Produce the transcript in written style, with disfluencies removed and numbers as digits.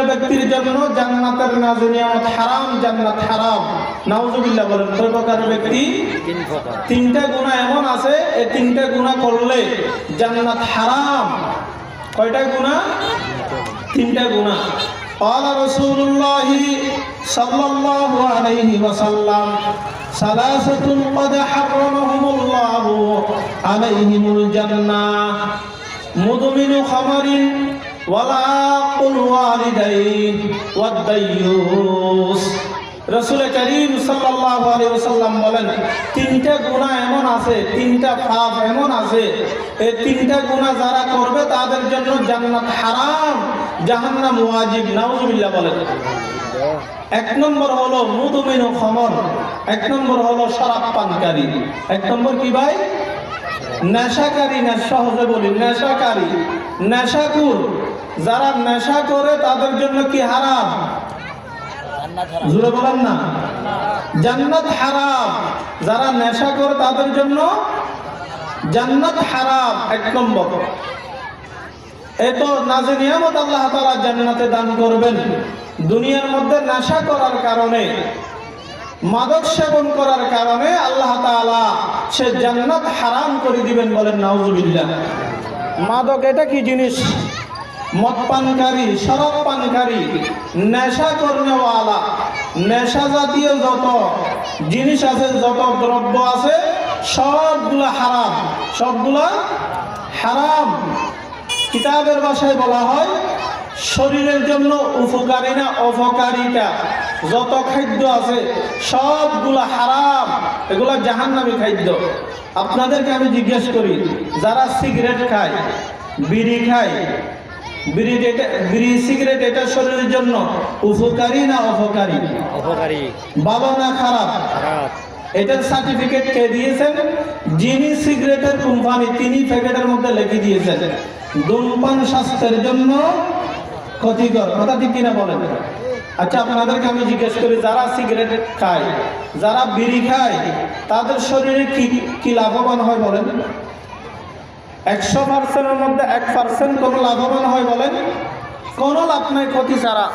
ব্যক্তির জন্য জান্নাতের নাযিল নিয়ামত হারাম, জান্নাত হারাম। নাউজুবিল্লাহ বলেন। কয় প্রকার ব্যক্তি? তিনটা গুনাহ এমন আছে, এই তিনটা গুনাহ করলে জান্নাত হারাম। কয়টা গুনাহ? তিনটা গুনাহ। قال رسول الله صلى الله عليه وسلم ثلاثة قد حرمهم الله عليهم الجنة مدمن خمر ولاق الوالدين والديوس। রাসূল করিম সাল্লাল্লাহু আলাইহি ওয়াসাল্লাম বলেন, তিনটা গুনাহ এমন আছে, তিনটা পাপ এমন আছে, এই তিনটা গুনাহ যারা করবে তাদের জন্য জান্নাত হারাম, জাহান্নাম ওয়াজিব। নাউজুবিল্লাহ বলেন। এক নম্বর হলো মুদমিনু খমর, এক নম্বর হলো শরাব পানকারী। এক নম্বর কি ভাই? নেশাকারী। না সহজে বলি নেশাকারী, নেশাকুর। যারা নেশা করে তাদের জন্য কি হারাম? জোরে বলেন না, জান্নাত হারাম। যারা নেশা করে তাদের জন্য জান্নাত হারাম। এক নম্বর। এত নাযিল নিয়ামত আল্লাহ তাআলা জান্নাতে দান করবেন। দুনিয়ার মধ্যে নেশা করার কারণে, মাদক সেবন করার কারণে আল্লাহ তাআলা সে জান্নাত হারাম করে দিবেন। বলেন নাউজুবিল্লাহ। মাদক এটা কি জিনিস? মদ পানকারী, শরাব পানকারী, নেশা করনেওয়ালা, নেশা জাতীয় যত জিনিস আছে, যত দ্রব্য আছে, সবগুলা হারাম, সবগুলা হারাম। কিতাবের ভাষায় বলা হয় শরীরের জন্য উপকারী না অপকারিতা যত খাদ্য আছে সবগুলা হারাম, এগুলা জাহান্নামী খাদ্য। আপনাদেরকে আমি জিজ্ঞেস করি, যারা সিগারেট খায়, বিড়ি খায়, বিড়ি সিগারেট এটা শরীরের জন্য উপকারী না অপকারী? অপকারী। ভালো না খারাপ? খারাপ। এটার সার্টিফিকেট কে দিয়েছেন? যিনি সিগারেটের কোম্পানি, তিনি প্যাকেটের মধ্যে লিখে দিয়েছেন ধূমপান স্বাস্থ্যের জন্য ক্ষতিকর। কথা ঠিক কিনা বলেন? আচ্ছা, আপনাদেরকে আমি জিজ্ঞেস করি, যারা সিগারেট খায়, যারা বিড়ি খায়, তাদের শরীরে কি লাভবান হয় বলেন? 100%-এর মধ্যে 1% কোনো লাভবান হয় বলেন? কোনো লাভ নাই, ক্ষতি ছাড়া।